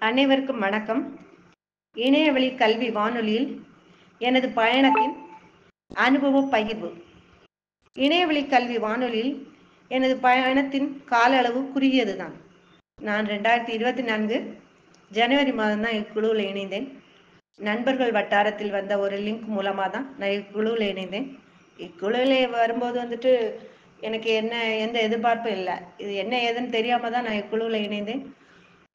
அனைவருக்கும் வணக்கம். இணையவழி கல்வி வானொலியில் எனது பயணத்தின் அனுபவ பகிர்வு. இணையவழி கல்வி வானொலியில் எனது பயணத்தின் கால அளவு குறுகியதுதான். நான் 2024 ஜனவரி மாதம் தான் இக்குழுவில் இணைந்தேன். நண்பர்கள் வட்டாரத்தில் வந்த ஒரு லிங்க் மூலமாக தான் நான் இக்குழுவில் இணைந்தேன். இக்குழுவில் வரும்போது எனக்கு எந்த எதிர்பார்ப்பும் இல்லை. இது என்ன ஏதுன்னு தெரியாம தான் நான் இக்குழுவில் இணைந்தேன்.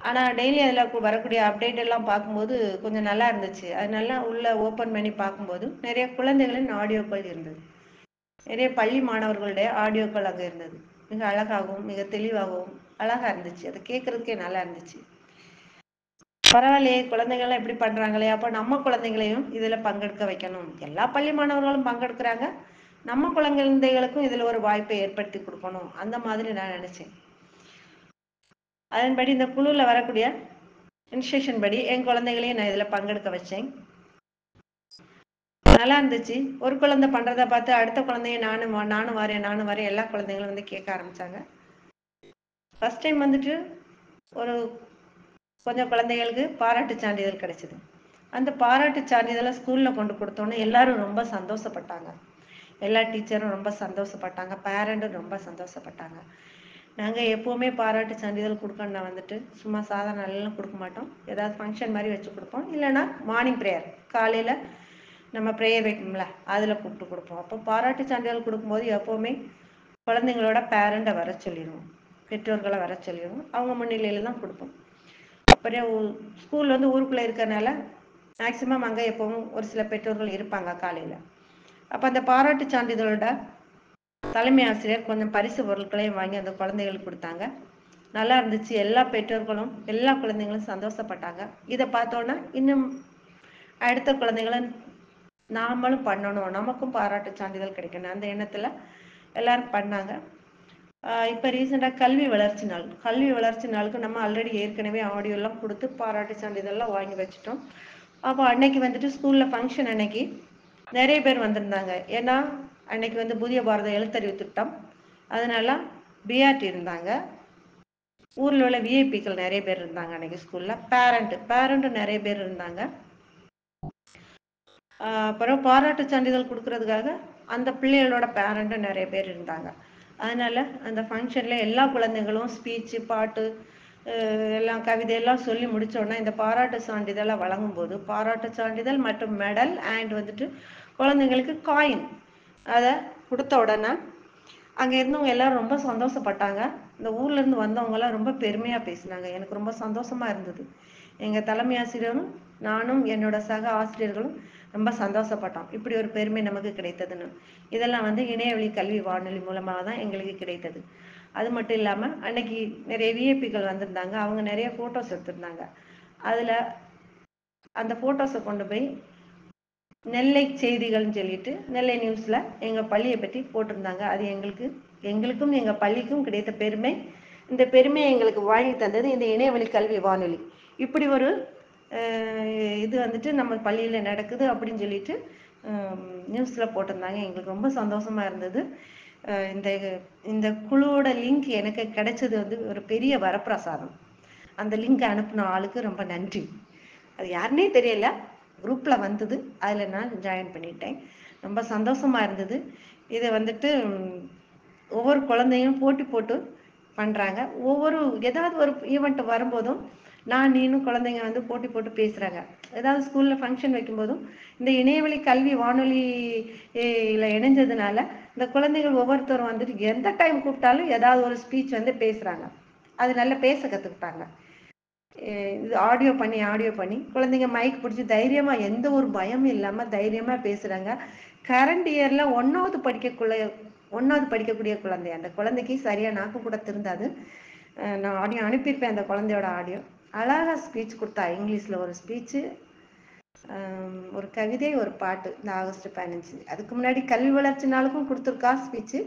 ஆனால் டெய்லி அதில் வரக்கூடிய அப்டேட் எல்லாம் பார்க்கும்போது கொஞ்சம் நல்லா இருந்துச்சு. அது நல்லா உள்ள ஓப்பன் பண்ணி பார்க்கும்போது நிறைய குழந்தைகளின் ஆடியோக்கள் இருந்தது. நிறைய பள்ளி மாணவர்களுடைய ஆடியோக்கள் அங்கே இருந்தது. மிக அழகாகவும் மிக தெளிவாகவும் அழகாக இருந்துச்சு. அதை கேட்கறதுக்கே நல்லா இருந்துச்சு. பரவாயில்லையே, குழந்தைங்கள்லாம் எப்படி பண்ணுறாங்களே, அப்போ நம்ம குழந்தைங்களையும் இதில் பங்கெடுக்க வைக்கணும். எல்லா பள்ளி மாணவர்களும் பங்கெடுக்கிறாங்க, நம்ம குழந்தைகளுக்கும் இதில் ஒரு வாய்ப்பை ஏற்படுத்தி கொடுக்கணும். அந்த மாதிரி நான் நினச்சேன். அதன்படி இந்த குழுவில் வரக்கூடிய இன்ஸ்ட்ரக்ஷன் படி என் குழந்தைகளையும் நான் இதில் பங்கெடுக்க வச்சேன். நல்லா இருந்துச்சு. ஒரு குழந்தை பண்ணுறதை பார்த்து அடுத்த குழந்தைய நானும் வரேன் எல்லா குழந்தைங்களும் கேட்க ஆரம்பித்தாங்க. ஃபர்ஸ்ட் டைம் ஒரு கொஞ்சம் குழந்தைகளுக்கு பாராட்டு சான்றிதழ் கிடைச்சிது. அந்த பாராட்டு சான்றிதழை ஸ்கூலில் கொண்டு கொடுத்தோன்னே எல்லாரும் ரொம்ப சந்தோஷப்பட்டாங்க. எல்லா டீச்சரும் ரொம்ப சந்தோஷப்பட்டாங்க, பேரண்ட்டும் ரொம்ப சந்தோஷப்பட்டாங்க. நாங்கள் எப்போவுமே பாராட்டு சான்றிதழ் கொடுக்கணும்னா சும்மா சாதாரண எல்லாம் கொடுக்க மாட்டோம். ஏதாவது ஃபங்க்ஷன் மாதிரி வச்சு கொடுப்போம். இல்லைன்னா மார்னிங் ப்ரேயர், காலையில் நம்ம ப்ரேயர் வைக்கணும்ல, அதில் கூப்பிட்டு கொடுப்போம். அப்போ பாராட்டு சான்றிதழ் கொடுக்கும்போது எப்போவுமே குழந்தைங்களோட பேரண்ட்டை வர சொல்லிடுவோம், பெற்றோர்களை வர சொல்லிடுவோம். அவங்க முன்னிலையில் தான் கொடுப்போம். அப்புறம் ஸ்கூல் ஊருக்குள்ளே இருக்கிறனால மேக்சிமம் அங்கே எப்பவும் ஒரு சில பெற்றோர்கள் இருப்பாங்க காலையில். அப்போ அந்த பாராட்டு சான்றிதழோட தலைமை ஆசிரியர் கொஞ்சம் பரிசு பொருட்களையும் வாங்கி அந்த குழந்தைகளுக்கு கொடுத்தாங்க. நல்லா இருந்துச்சு. எல்லா பெற்றோர்களும் எல்லா குழந்தைங்களும் சந்தோஷப்பட்டாங்க. இதை பார்த்தோன்னா இன்னும் அடுத்த குழந்தைகளை நாமளும் பண்ணணும், நமக்கும் பாராட்டு சான்றிதழ் கிடைக்கணும், அந்த எண்ணத்தில் எல்லாரும் பண்ணாங்க. இப்போ ரீசெண்டாக கல்வி வளர்ச்சி நாளுக்கு நம்ம ஆல்ரெடி ஏற்கனவே ஆடியோலாம் கொடுத்து பாராட்டு சான்றிதழ்லாம் வாங்கி வச்சுட்டோம். அப்போ அன்னைக்கு ஸ்கூலில் ஃபங்க்ஷன் அன்னைக்கு நிறைய பேர் வந்திருந்தாங்க. ஏன்னா அன்னைக்கு புதிய பாரத எழுத்தறிவு திட்டம், அதனால பிஆர்டி இருந்தாங்க. ஊரில் உள்ள விஐபிக்கள் நிறைய பேர் இருந்தாங்க. அன்னைக்கு ஸ்கூலில் பேரண்ட்டும் நிறைய பேர் இருந்தாங்க. அப்புறம் பாராட்டு சான்றிதழ் கொடுக்கறதுக்காக அந்த பிள்ளைகளோட பேரண்ட்டும் நிறைய பேர் இருந்தாங்க. அதனால அந்த ஃபங்க்ஷனில் எல்லா குழந்தைகளும் ஸ்பீச்சு, பாட்டு, எல்லாம் கவிதையெல்லாம் சொல்லி முடித்தோடனே இந்த பாராட்டு சான்றிதழை வழங்கும்போது பாராட்டு சான்றிதழ் மற்றும் மெடல் அண்ட் குழந்தைங்களுக்கு காயின் அதை கொடுத்த உடனே அங்கே இருந்தவங்க எல்லாரும் ரொம்ப சந்தோஷப்பட்டாங்க. இந்த ஊர்லேருந்து வந்தவங்கெல்லாம் ரொம்ப பெருமையாக பேசினாங்க. எனக்கு ரொம்ப சந்தோஷமாக இருந்தது. எங்கள் தலைமை ஆசிரியரும் நானும் என்னோட சக ஆசிரியர்களும் ரொம்ப சந்தோஷப்பட்டோம், இப்படி ஒரு பெருமை நமக்கு கிடைத்ததுன்னு. இதெல்லாம் இணையவழி கல்வி வானொலி மூலமாக தான் எங்களுக்கு கிடைத்தது. அது மட்டும் இல்லாமல் அன்னைக்கு நிறைய விஐபிக்கள் வந்திருந்தாங்க. அவங்க நிறைய ஃபோட்டோஸ் எடுத்திருந்தாங்க. அதில் அந்த ஃபோட்டோஸை கொண்டு போய் நெல்லை செய்திகள்னு சொல்லிட்டு நெல்லை நியூஸில் எங்கள் பள்ளியை பற்றி போட்டிருந்தாங்க. அது எங்களுக்கும் எங்கள் பள்ளிக்கும் கிடைத்த பெருமை. இந்த பெருமையை எங்களுக்கு வாங்கி தந்தது இந்த இணையவழி கல்வி வானொலி. இப்படி ஒரு இது நம்ம பள்ளியில் நடக்குது அப்படின்னு சொல்லிட்டு நியூஸில் போட்டிருந்தாங்க. எங்களுக்கு ரொம்ப சந்தோஷமாக இருந்தது. இந்த குழுவோட லிங்க் எனக்கு கிடைச்சது ஒரு பெரிய வரப்பிரசாதம். அந்த லிங்க் அனுப்பின ஆளுக்கு ரொம்ப நன்றி. அது யாருன்னே தெரியல, குரூப்பில் வந்தது, அதில் நான் ஜாயின் பண்ணிட்டேன். ரொம்ப சந்தோஷமாக இருந்தது. இதை ஒவ்வொரு குழந்தையும் போட்டி போட்டு பண்ணுறாங்க. ஏதாவது ஒரு ஈவெண்ட் வரும்போதும் நீனும் குழந்தைங்க போட்டி போட்டு பேசுகிறாங்க. ஏதாவது ஸ்கூலில் ஃபங்க்ஷன் வைக்கும்போதும் இந்த இணையவழி கல்வி வானொலியில் இணைஞ்சதுனால இந்த குழந்தைகள் ஒவ்வொருத்தரும் எந்த டைம் கூப்பிட்டாலும் ஏதாவது ஒரு ஸ்பீச் பேசுகிறாங்க. அது நல்லா பேச கற்றுக்கிட்டாங்க. இது ஆடியோ பண்ணி குழந்தைங்க மைக் பிடிச்சி தைரியமாக, எந்த ஒரு பயமும் இல்லாமல் தைரியமாக பேசுகிறாங்க. கரண்ட் இயரில் ஒன்றாவது படிக்கக்கூடிய குழந்தை. அந்த குழந்தைக்கு சரியாக நாக்கு கூட திருந்தாது. நான் ஆடியோ அனுப்பியிருப்பேன். அந்த குழந்தையோட ஆடியோ அழகாக ஸ்பீச் கொடுத்தா. இங்கிலீஷில் ஒரு ஸ்பீச்சு, ஒரு கவிதை, ஒரு பாட்டு. இந்த ஆகஸ்ட் 15 அதுக்கு முன்னாடி கல்வி வளர்ச்சி நாளுக்கும் கொடுத்துருக்கா ஸ்பீச்சு.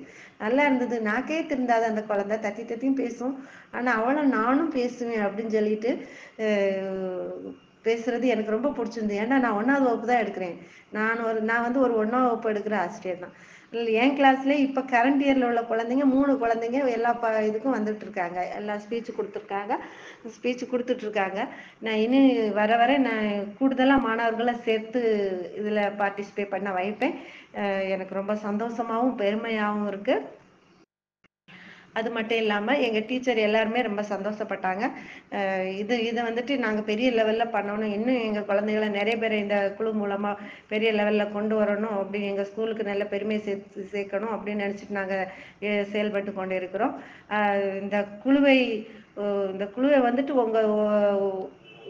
நல்லா இருந்தது. நாக்கே திருந்தாது அந்த குழந்தை, தத்தியும் பேசும். ஆனால் அவளும் நானும் பேசுவேன் அப்படின்னு சொல்லிட்டு பேசுறது எனக்கு ரொம்ப பிடிச்சிருந்தது. ஏன்னா நான் 1ஆவது வகுப்பு தான் எடுக்கிறேன். நான் ஒரு 1ஆம் வகுப்பு எடுக்கிற ஆசிரியர் தான். என் கிளாஸ்ல இப்ப கரண்ட் இயர்ல உள்ள குழந்தைங்க 3 குழந்தைங்க எல்லா இதுக்கும் வந்துட்டு இருக்காங்க, எல்லா ஸ்பீச் கொடுத்துட்டு இருக்காங்க. நான் இன்னும் வர வர நான் கூடுதலா மாணவர்களை சேர்த்து இதுல பார்ட்டிசிபேட் பண்ண வைப்பேன். எனக்கு ரொம்ப சந்தோஷமாவும் பெருமையாவும் இருக்கு. அது மட்டும் இல்லாம எங்க டீச்சர் எல்லாருமே ரொம்ப சந்தோஷப்பட்டாங்க. இதை வந்துட்டு நாங்க பெரிய லெவல்ல பண்ணணும், இன்னும் எங்க குழந்தைகளை நிறைய பேர் இந்த குழு மூலமா பெரிய லெவல்ல கொண்டு வரணும், அப்படி எங்க ஸ்கூலுக்கு நல்ல பெருமை சேர்க்கணும் அப்படின்னு நினைச்சிட்டு நாங்க செயல்பட்டு கொண்டு இருக்கிறோம். இந்த குழுவை வந்துட்டு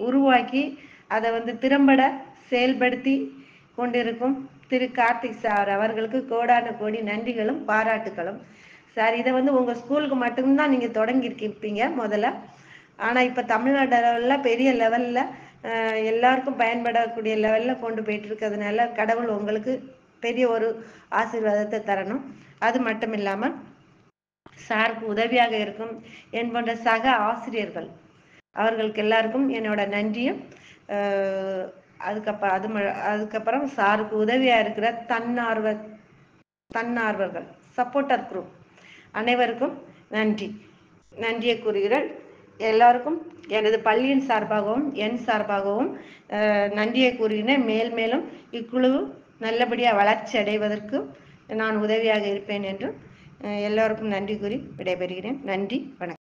உருவாக்கி அதை திறம்பட செயல்படுத்தி கொண்டிருக்கும் திரு கார்த்திக் சார் அவர்களுக்கு கோடான கோடி நன்றிகளும் பாராட்டுகளும். சார், இதை உங்க ஸ்கூலுக்கு மட்டும்தான் நீங்க தொடங்கி இருப்பீங்க முதல்ல. ஆனா இப்ப தமிழ்நாடு லெவல்ல பெரிய லெவல்ல எல்லாருக்கும் பயன்படக்கூடிய லெவல்ல கொண்டு போயிட்டு இருக்கிறதுனால கடவுள் உங்களுக்கு பெரிய ஒரு ஆசீர்வாதத்தை தரணும். அது மட்டும் இல்லாம சாருக்கு உதவியாக இருக்கும் என் போன்ற சக ஆசிரியர்கள் அவர்களுக்கு எல்லாருக்கும் என்னோட நன்றியும், அதுக்கப்புறம் சாருக்கு உதவியா இருக்கிற தன்னார்வர்கள் சப்போர்ட்டர் குரூப் அனைவருக்கும் நன்றியை கூறுகிறேன். எல்லாருக்கும் எனது பள்ளியின் சார்பாகவும் என் சார்பாகவும் நன்றியை கூறுகிறேன். மேலும் இக்குழு நல்லபடியாக வளர்ச்சி அடைவதற்கு நான் உதவியாக இருப்பேன் என்று எல்லோருக்கும் நன்றி கூறி விடைபெறுகிறேன். நன்றி, வணக்கம்.